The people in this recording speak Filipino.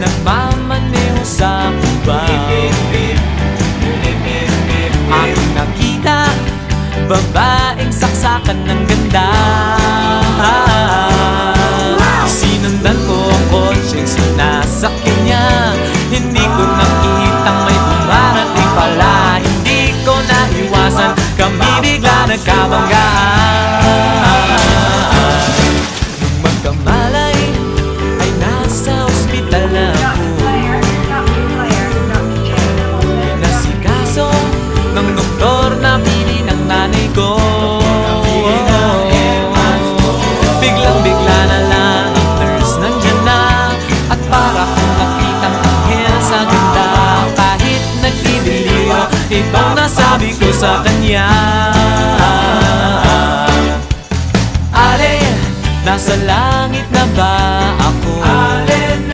nagmamaneho sa kubaw. Aking nakita, babaeng saksakan ng ganda. Sinundan ko ang kotse, sinasakyan niya. Hindi ko nakitang may dumarating pala. Hindi ko naiwasan, kami bigla nagkabanggaan. Nung magkamalay, ay nasa ospital na ako. Nasikaso ng doktor na pili ng nanay ko. Biglang-bigla na lang ang nurse nandyan na, at para kong nakitang anghel sa ganda. Kahit nagdidiliyo, itong nasabi ko sa kanya.